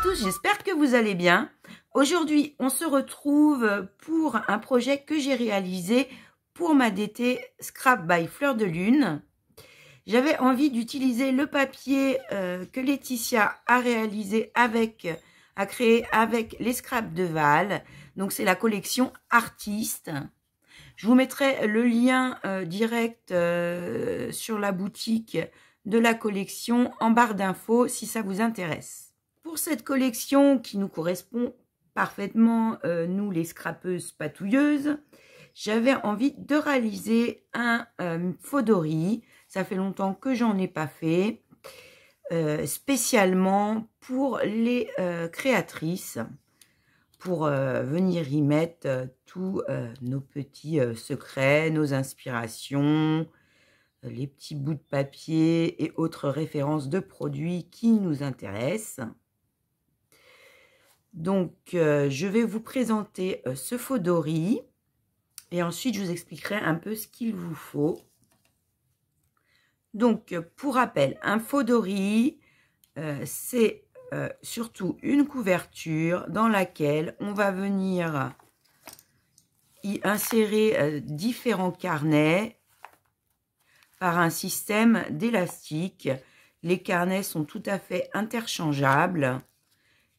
tous, j'espère que vous allez bien. Aujourd'hui, on se retrouve pour un projet que j'ai réalisé pour ma DT Scrap by Fleur de Lune. J'avais envie d'utiliser le papier que Laetitia a réalisé a créé avec les scraps de Val. Donc c'est la collection Artiste. Je vous mettrai le lien direct sur la boutique de la collection en barre d'infos si ça vous intéresse. Pour cette collection qui nous correspond parfaitement, nous les scrapeuses patouilleuses, j'avais envie de réaliser un fodori. Ça fait longtemps que j'en ai pas fait, spécialement pour les créatrices, pour venir y mettre tous nos petits secrets, nos inspirations, les petits bouts de papier et autres références de produits qui nous intéressent. Donc, je vais vous présenter ce fodori et ensuite je vous expliquerai un peu ce qu'il vous faut. Donc, pour rappel, un fodori, c'est surtout une couverture dans laquelle on va venir y insérer différents carnets par un système d'élastique. Les carnets sont tout à fait interchangeables.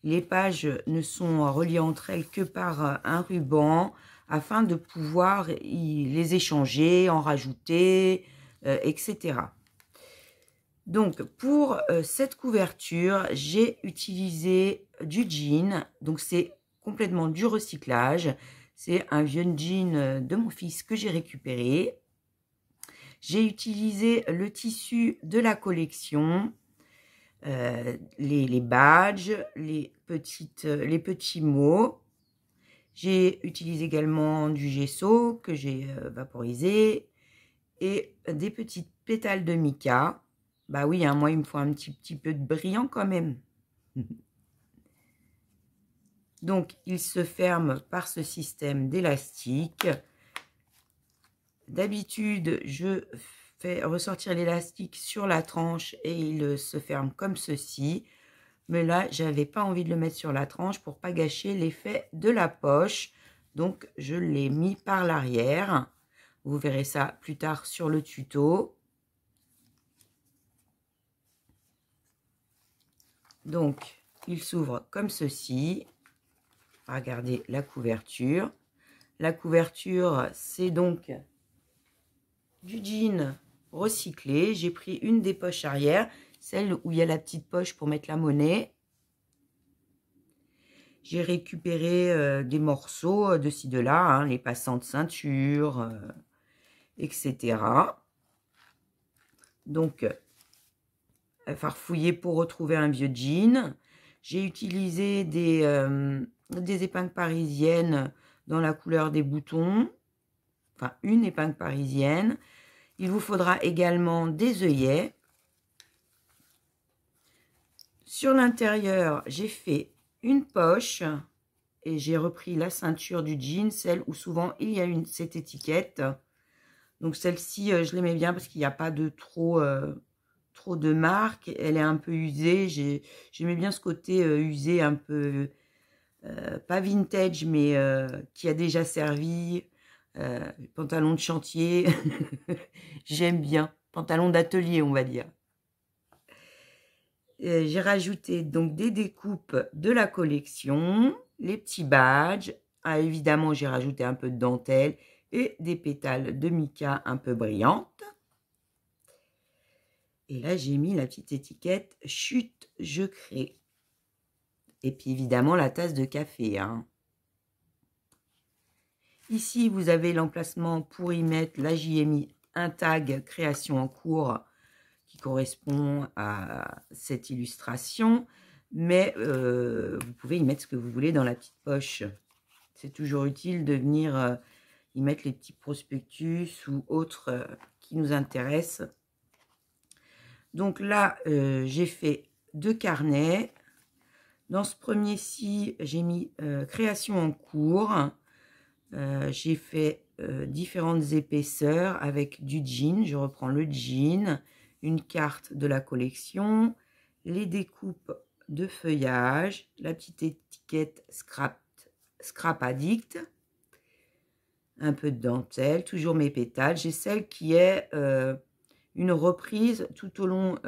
Les pages ne sont reliées entre elles que par un ruban afin de pouvoir les échanger, en rajouter, etc. Donc, pour cette couverture, j'ai utilisé du jean. Donc, c'est complètement du recyclage. C'est un vieux jean de mon fils que j'ai récupéré. J'ai utilisé le tissu de la collection, les badges, les petits mots. J'ai utilisé également du gesso que j'ai vaporisé et des petites pétales de mica. Bah oui, hein, moi, il me faut un petit peu de brillant quand même. Donc, il se ferme par ce système d'élastique. D'habitude, je fais ressortir l'élastique sur la tranche et il se ferme comme ceci. Mais là, j'avais pas envie de le mettre sur la tranche pour pas gâcher l'effet de la poche. Donc, je l'ai mis par l'arrière. Vous verrez ça plus tard sur le tuto. Donc, il s'ouvre comme ceci. Regardez la couverture. La couverture, c'est donc du jean recyclé. J'ai pris une des poches arrière, celle où il y a la petite poche pour mettre la monnaie. J'ai récupéré des morceaux de ci, de là, hein, les passants de ceinture, etc. Donc, farfouiller pour retrouver un vieux jean. J'ai utilisé des épingles parisiennes dans la couleur des boutons. Enfin, une épingle parisienne. Il vous faudra également des œillets. Sur l'intérieur, j'ai fait une poche et j'ai repris la ceinture du jean, celle où souvent il y a cette étiquette. Donc celle-ci, je l'aimais bien parce qu'il n'y a pas de trop de marque. Elle est un peu usée. J'aimais bien ce côté usé, un peu, pas vintage, mais qui a déjà servi. Pantalon de chantier, j'aime bien. Pantalon d'atelier, on va dire. J'ai rajouté donc des découpes de la collection, les petits badges. Ah, évidemment, j'ai rajouté un peu de dentelle et des pétales de mica un peu brillantes. Et là, j'ai mis la petite étiquette « Chute, je crée ». Et puis, évidemment, la tasse de café, hein. Ici, vous avez l'emplacement pour y mettre. Là, j'y ai mis un tag création en cours qui correspond à cette illustration. Mais vous pouvez y mettre ce que vous voulez dans la petite poche. C'est toujours utile de venir y mettre les petits prospectus ou autres qui nous intéressent. Donc là, j'ai fait 2 carnets. Dans ce premier-ci, j'ai mis création en cours. J'ai fait différentes épaisseurs avec du jean. Je reprends le jean, une carte de la collection, les découpes de feuillage, la petite étiquette Scrap Addict, un peu de dentelle, toujours mes pétales. J'ai celle qui est une reprise tout au long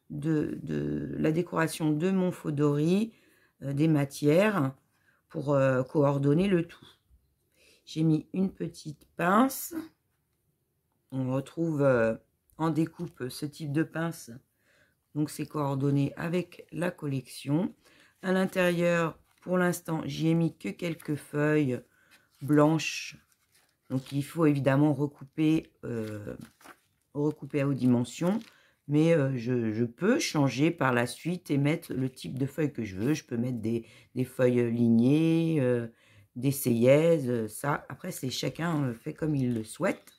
de la décoration de mon faux dory, des matières, pour coordonner le tout. J'ai mis une petite pince. On retrouve en découpe ce type de pince. Donc, c'est coordonné avec la collection. À l'intérieur, pour l'instant, j'y ai mis que quelques feuilles blanches. Donc, il faut évidemment recouper à haute dimension. Mais je peux changer par la suite et mettre le type de feuilles que je veux. Je peux mettre des feuilles lignées, des seyaises. Ça, après, c'est chacun fait comme il le souhaite.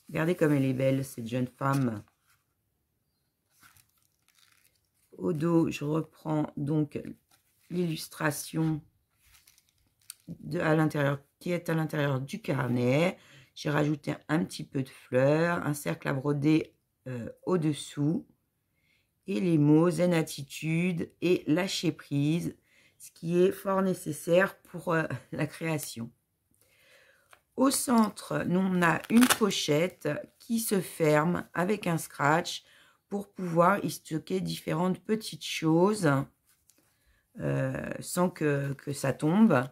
Regardez comme elle est belle, cette jeune femme. Au dos, je reprends donc l'illustration qui est à l'intérieur du carnet. J'ai rajouté un petit peu de fleurs, un cercle à broder au-dessous. Et les mots zen attitude et lâcher prise, ce qui est fort nécessaire pour la création. Au centre, nous, on a une pochette qui se ferme avec un scratch pour pouvoir y stocker différentes petites choses sans que ça tombe.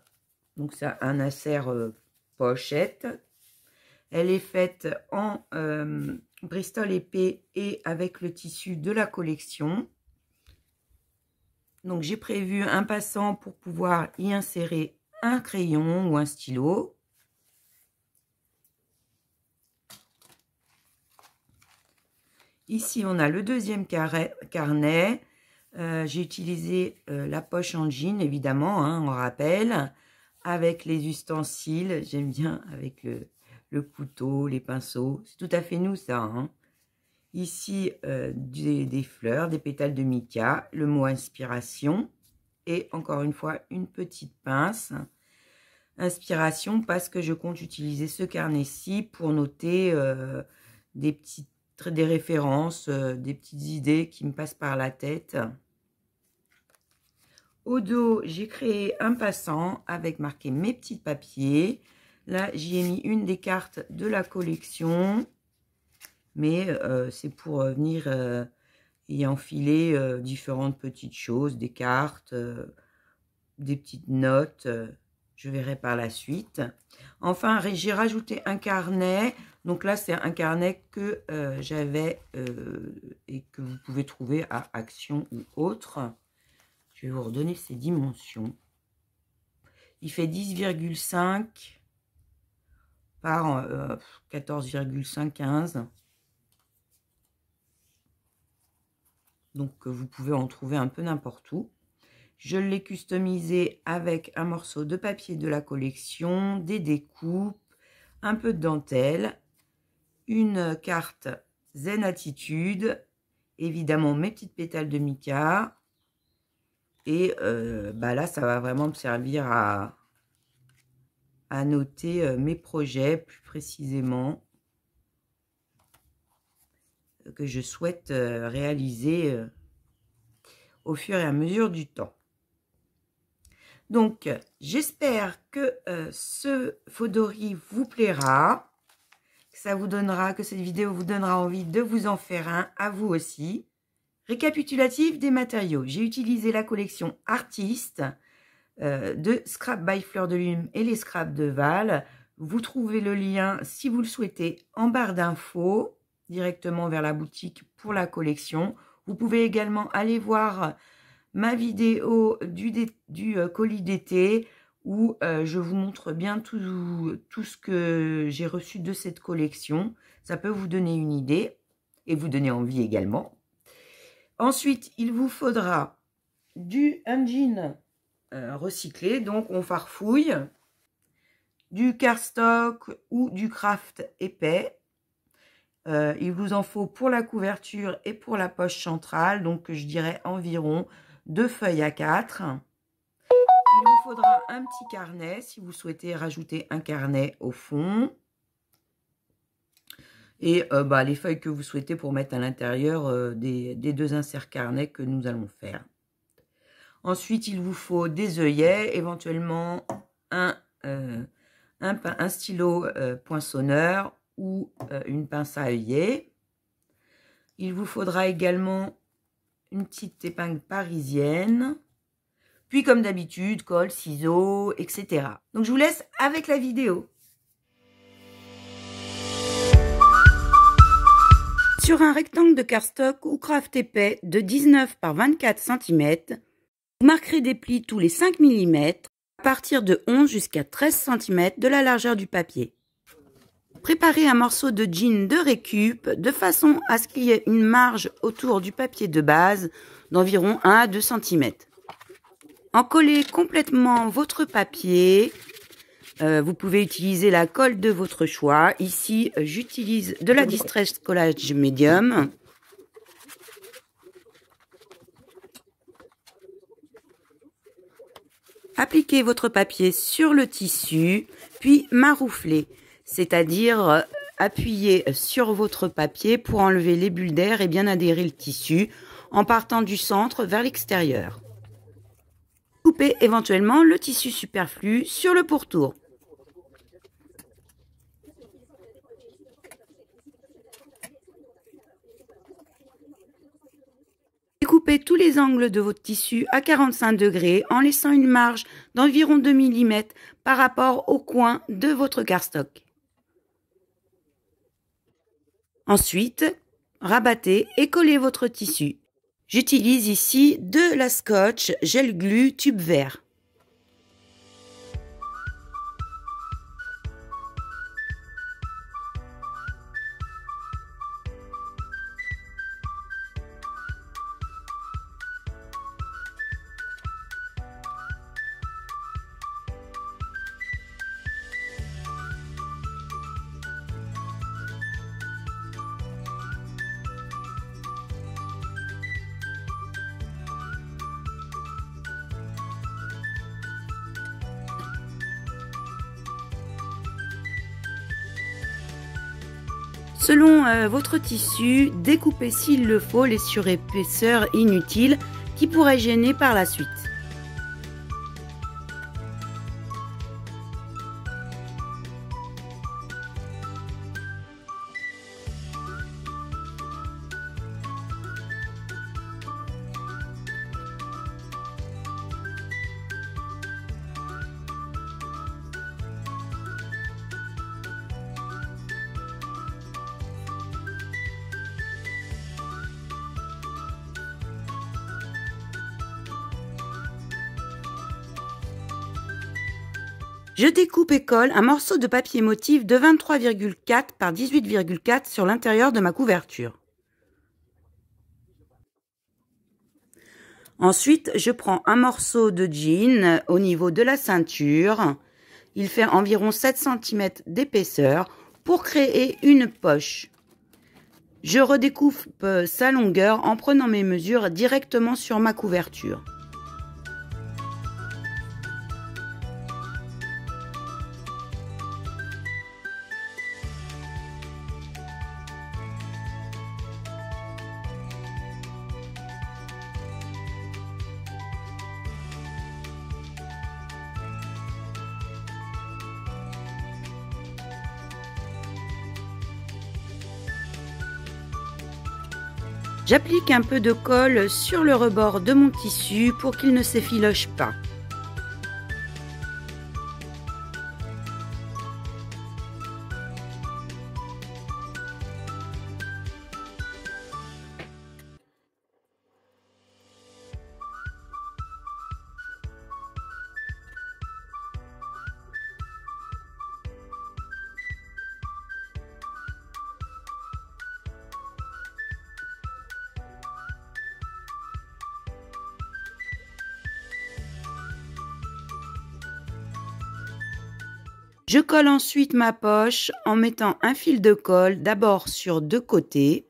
Donc, ça a un insert pochette. Elle est faite en Bristol épais et avec le tissu de la collection. Donc, j'ai prévu un passant pour pouvoir y insérer un crayon ou un stylo. Ici, on a le deuxième carnet. J'ai utilisé la poche en jean, évidemment, hein, on rappelle, avec les ustensiles. J'aime bien avec le couteau, les pinceaux. C'est tout à fait nous, ça. Hein. Ici, des fleurs, des pétales de mica, le mot inspiration. Et encore une fois, une petite pince. Inspiration parce que je compte utiliser ce carnet-ci pour noter des références, des petites idées qui me passent par la tête. Au dos, j'ai créé un passant avec marqué mes petits papiers. Là, j'y ai mis une des cartes de la collection. Mais c'est pour venir y enfiler différentes petites choses, des cartes, des petites notes. Je verrai par la suite. Enfin, j'ai rajouté un carnet. Donc là, c'est un carnet que j'avais et que vous pouvez trouver à Action ou autre. Je vais vous redonner ses dimensions. Il fait 10,5 par 14,15. Donc, vous pouvez en trouver un peu n'importe où. Je l'ai customisé avec un morceau de papier de la collection, des découpes, un peu de dentelle, une carte Zen Attitude, évidemment mes petites pétales de mica. Et là, ça va vraiment me servir à noter mes projets plus précisément que je souhaite réaliser au fur et à mesure du temps. Donc, j'espère que ce faux dory vous plaira, que cette vidéo vous donnera envie de vous en faire un à vous aussi. Récapitulatif des matériaux. J'ai utilisé la collection Artiste de Scrap by Fleur de Lune et les scraps de Val. Vous trouvez le lien, si vous le souhaitez, en barre d'infos, directement vers la boutique pour la collection. Vous pouvez également aller voir ma vidéo du colis d'été où je vous montre bien tout ce que j'ai reçu de cette collection. Ça peut vous donner une idée et vous donner envie également. Ensuite, il vous faudra un jean recyclé, donc on farfouille, du cardstock ou du craft épais. Il vous en faut pour la couverture et pour la poche centrale, donc je dirais environ 2 feuilles A4. Il vous faudra un petit carnet si vous souhaitez rajouter un carnet au fond. et les feuilles que vous souhaitez pour mettre à l'intérieur des 2 inserts carnet que nous allons faire. Ensuite, il vous faut des œillets, éventuellement un stylo poinçonneur ou une pince à œillet. Il vous faudra également une petite épingle parisienne. Puis comme d'habitude, colle, ciseaux, etc. Donc je vous laisse avec la vidéo. Sur un rectangle de cardstock ou craft épais de 19 par 24 cm, vous marquerez des plis tous les 5 mm à partir de 11 jusqu'à 13 cm de la largeur du papier. Préparez un morceau de jean de récup de façon à ce qu'il y ait une marge autour du papier de base d'environ 1 à 2 cm. Encollez complètement votre papier. Vous pouvez utiliser la colle de votre choix. Ici, j'utilise de la Distress Collage Medium. Appliquez votre papier sur le tissu, puis marouflez, c'est-à-dire appuyez sur votre papier pour enlever les bulles d'air et bien adhérer le tissu en partant du centre vers l'extérieur. Coupez éventuellement le tissu superflu sur le pourtour. Découpez tous les angles de votre tissu à 45 degrés en laissant une marge d'environ 2 mm par rapport au coin de votre cardstock. Ensuite, rabattez et collez votre tissu. J'utilise ici de la Scotch Gel Glue tube vert. Selon votre tissu, découpez s'il le faut les surépaisseurs inutiles qui pourraient gêner par la suite. Je découpe et colle un morceau de papier motif de 23,4 par 18,4 sur l'intérieur de ma couverture. Ensuite, je prends un morceau de jean au niveau de la ceinture. Il fait environ 7 cm d'épaisseur pour créer une poche. Je redécoupe sa longueur en prenant mes mesures directement sur ma couverture. J'applique un peu de colle sur le rebord de mon tissu pour qu'il ne s'effiloche pas. Je colle ensuite ma poche en mettant un fil de colle d'abord sur 2 côtés.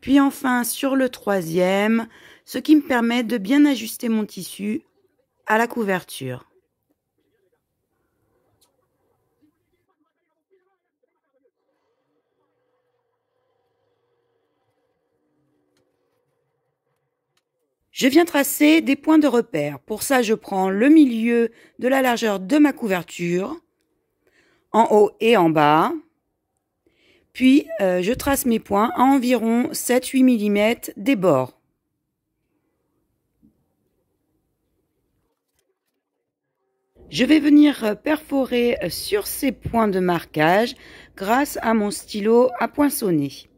Puis enfin sur le troisième, ce qui me permet de bien ajuster mon tissu à la couverture. Je viens tracer des points de repère. Pour ça, je prends le milieu de la largeur de ma couverture, en haut et en bas. Puis, je trace mes points à environ 7-8 mm des bords. Je vais venir perforer sur ces points de marquage grâce à mon stylo à poinçonner.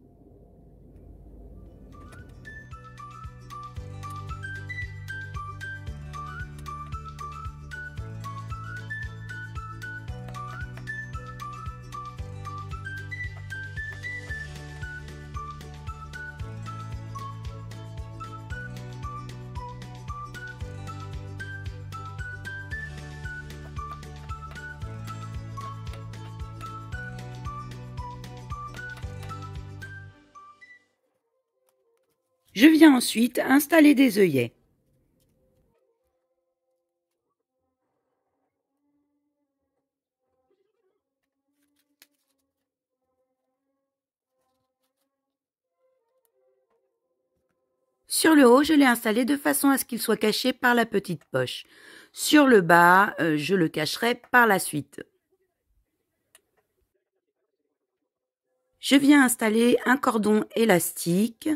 Je viens ensuite installer des œillets. Sur le haut, je l'ai installé de façon à ce qu'il soit caché par la petite poche. Sur le bas, je le cacherai par la suite. Je viens installer un cordon élastique.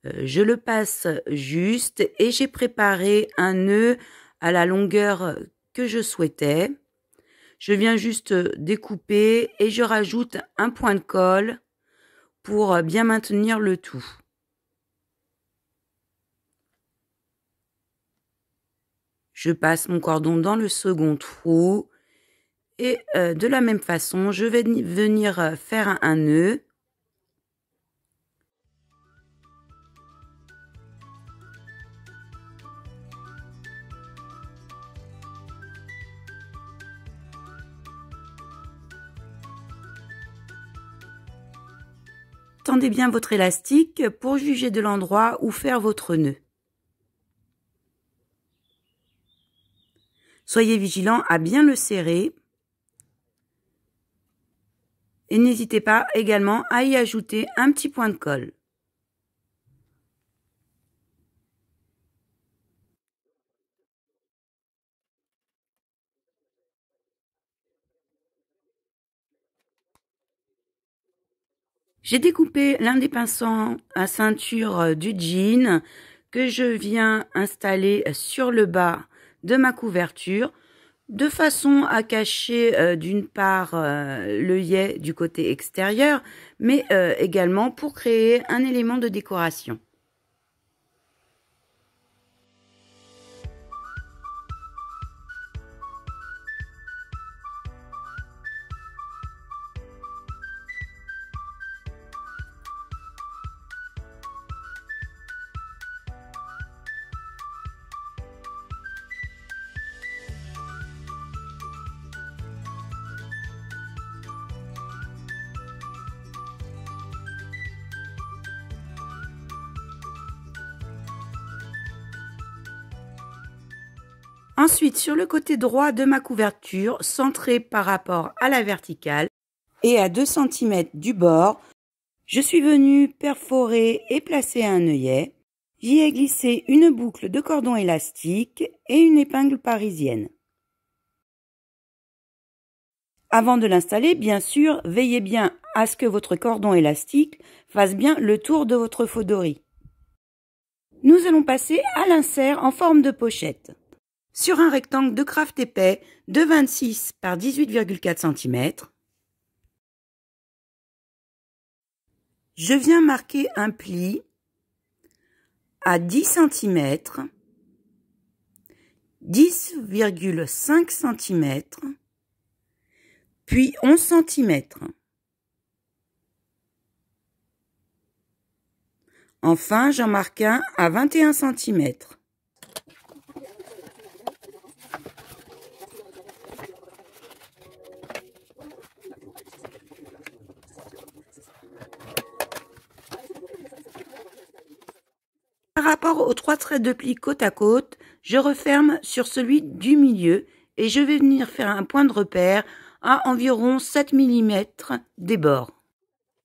Je le passe juste et j'ai préparé un nœud à la longueur que je souhaitais. Je viens juste découper et je rajoute un point de colle pour bien maintenir le tout. Je passe mon cordon dans le second trou et de la même façon, je vais venir faire un nœud. Tendez bien votre élastique pour juger de l'endroit où faire votre nœud. Soyez vigilant à bien le serrer. Et n'hésitez pas également à y ajouter un petit point de colle. J'ai découpé l'un des pinceaux à ceinture du jean que je viens installer sur le bas de ma couverture de façon à cacher d'une part l'œillet du côté extérieur, mais également pour créer un élément de décoration. Ensuite, sur le côté droit de ma couverture, centré par rapport à la verticale et à 2 cm du bord, je suis venue perforer et placer un œillet. J'y ai glissé une boucle de cordon élastique et une épingle parisienne. Avant de l'installer, bien sûr, veillez bien à ce que votre cordon élastique fasse bien le tour de votre faux-doris. Nous allons passer à l'insert en forme de pochette. Sur un rectangle de craft épais de 26 par 18,4 cm, je viens marquer un pli à 10 cm, 10,5 cm, puis 11 cm. Enfin, j'en marque un à 21 cm. rapport aux 3 traits de pli côte à côte, je referme sur celui du milieu et je vais venir faire un point de repère à environ 7 mm des bords.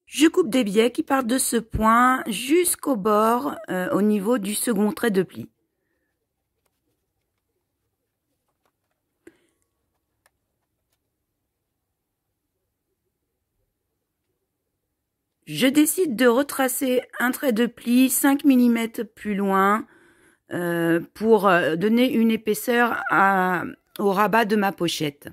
Je coupe des biais qui partent de ce point jusqu'au bord au niveau du second trait de pli. Je décide de retracer un trait de pli 5 mm plus loin pour donner une épaisseur au rabat de ma pochette.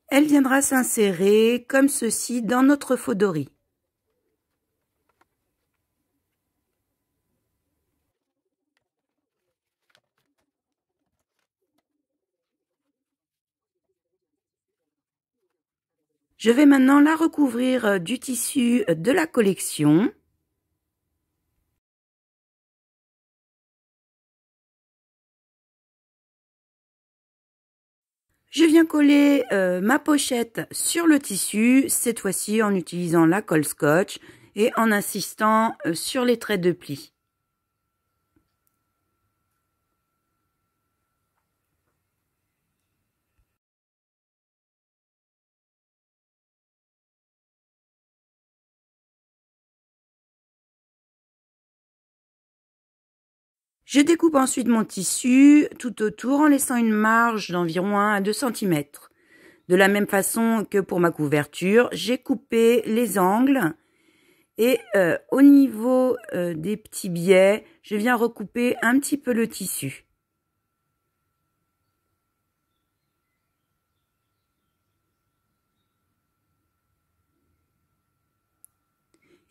Elle viendra s'insérer comme ceci dans notre faux doris. Je vais maintenant la recouvrir du tissu de la collection. Je viens coller ma pochette sur le tissu, cette fois-ci en utilisant la colle scotch et en insistant sur les traits de pli. Je découpe ensuite mon tissu tout autour en laissant une marge d'environ 1 à 2 cm. De la même façon que pour ma couverture, j'ai coupé les angles et au niveau des petits biais, je viens recouper un petit peu le tissu.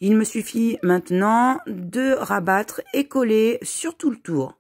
Il me suffit maintenant de rabattre et coller sur tout le tour.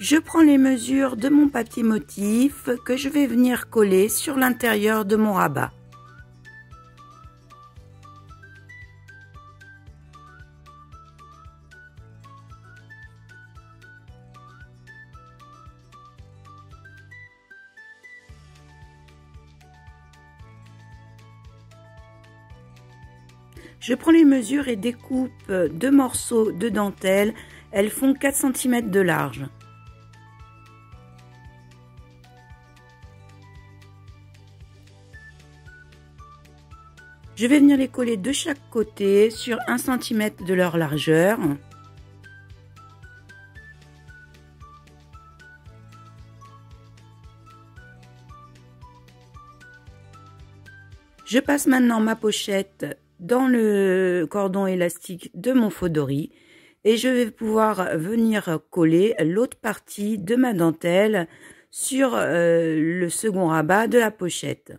Je prends les mesures de mon papier motif que je vais venir coller sur l'intérieur de mon rabat. Je prends les mesures et découpe 2 morceaux de dentelle. Elles font 4 cm de large. Je vais venir les coller de chaque côté sur 1 cm de leur largeur. Je passe maintenant ma pochette dans le cordon élastique de mon faux doris et je vais pouvoir venir coller l'autre partie de ma dentelle sur le second rabat de la pochette.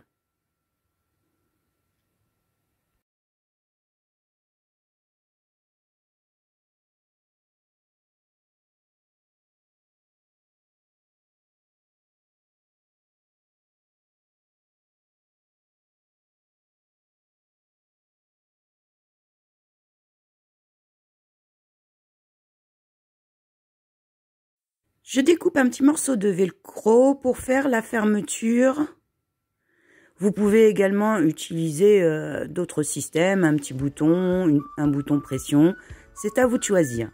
Je découpe un petit morceau de velcro pour faire la fermeture. Vous pouvez également utiliser d'autres systèmes, un petit bouton, un bouton pression. C'est à vous de choisir.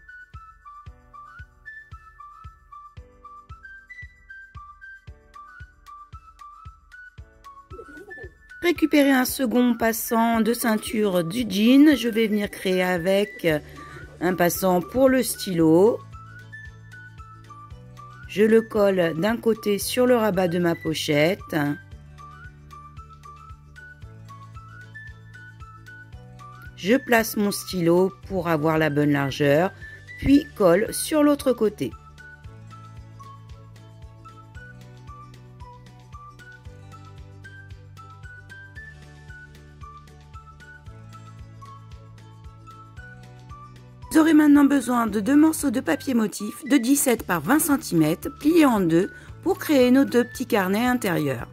Récupérer un second passant de ceinture du jean. Je vais venir créer avec un passant pour le stylo. Je le colle d'un côté sur le rabat de ma pochette. Je place mon stylo pour avoir la bonne largeur, puis colle sur l'autre côté. Vous aurez maintenant besoin de 2 morceaux de papier motif de 17 par 20 cm pliés en deux pour créer nos 2 petits carnets intérieurs.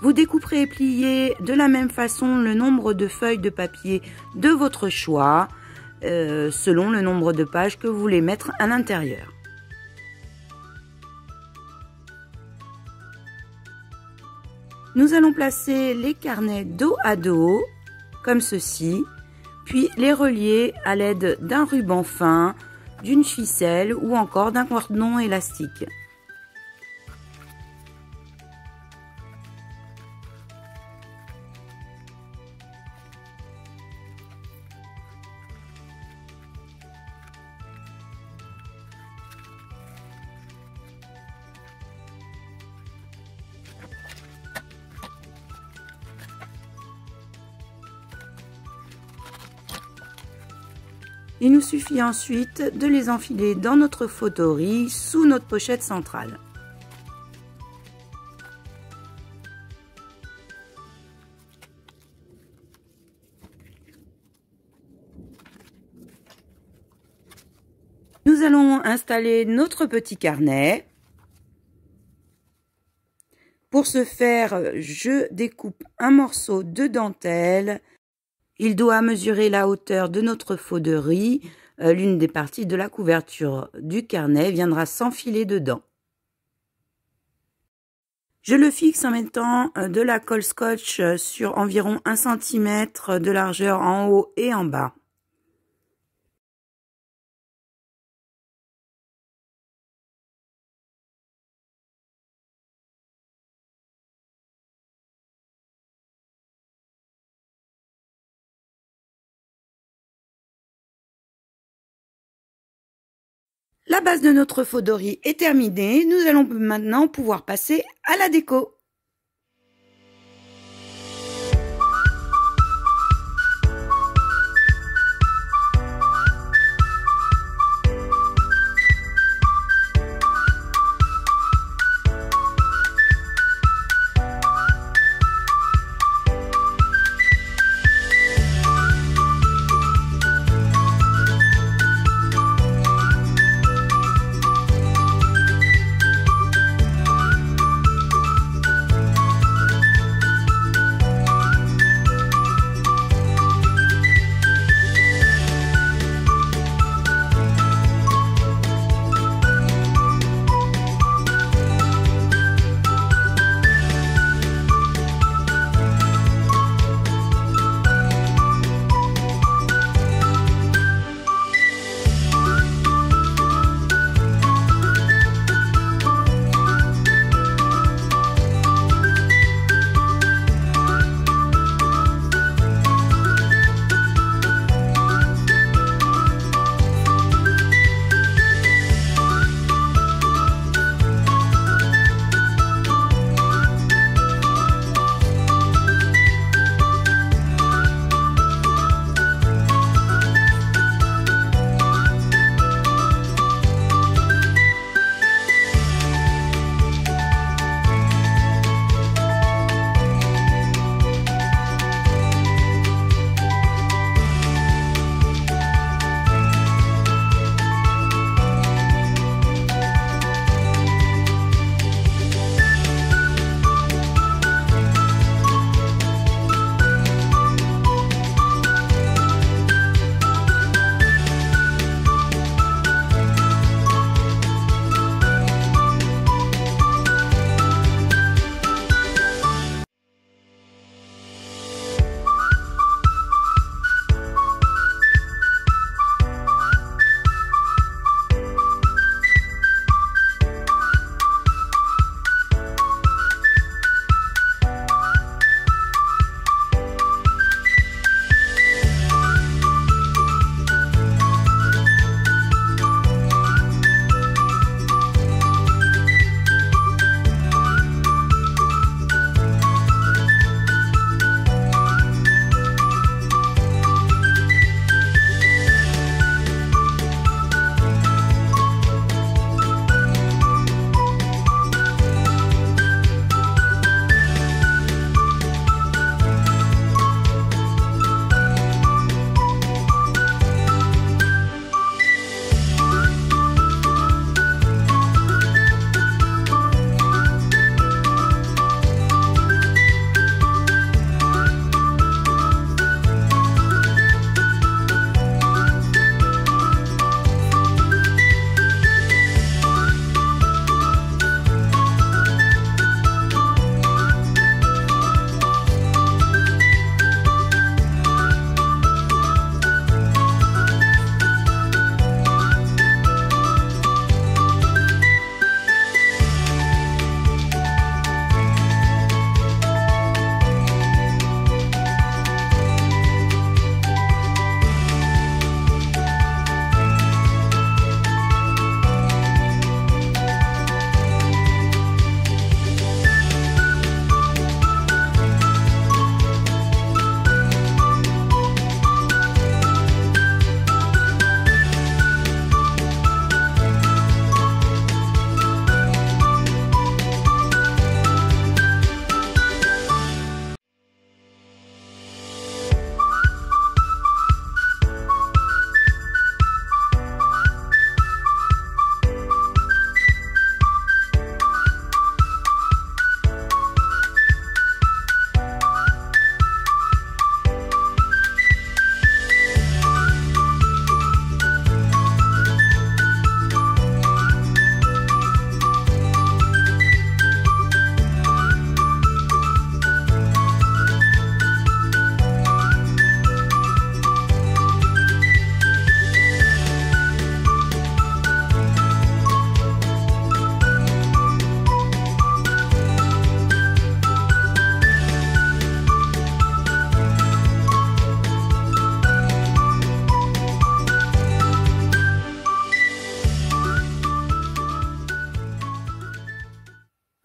Vous découperez et pliez de la même façon le nombre de feuilles de papier de votre choix, selon le nombre de pages que vous voulez mettre à l'intérieur. Nous allons placer les carnets dos à dos, comme ceci, puis les relier à l'aide d'un ruban fin, d'une ficelle ou encore d'un cordon élastique. Il nous suffit ensuite de les enfiler dans notre photo-riz sous notre pochette centrale. Nous allons installer notre petit carnet. Pour ce faire, je découpe un morceau de dentelle. Il doit mesurer la hauteur de notre faux de riz. L'une des parties de la couverture du carnet viendra s'enfiler dedans. Je le fixe en mettant de la colle scotch sur environ 1 cm de largeur en haut et en bas. La base de notre faux de riz est terminée. Nous allons maintenant pouvoir passer à la déco.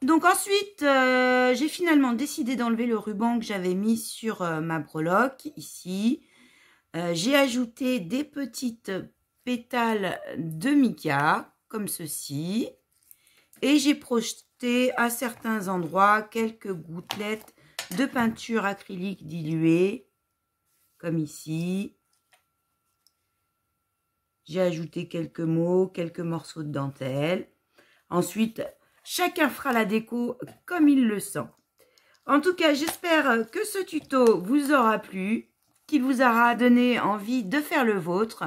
Donc ensuite, j'ai finalement décidé d'enlever le ruban que j'avais mis sur ma breloque, ici. J'ai ajouté des petites pétales de mica, comme ceci. Et j'ai projeté à certains endroits quelques gouttelettes de peinture acrylique diluée, comme ici. J'ai ajouté quelques mots, quelques morceaux de dentelle. Ensuite, chacun fera la déco comme il le sent. En tout cas, j'espère que ce tuto vous aura plu, qu'il vous aura donné envie de faire le vôtre.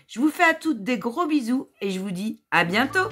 Je vous fais à toutes des gros bisous et je vous dis à bientôt!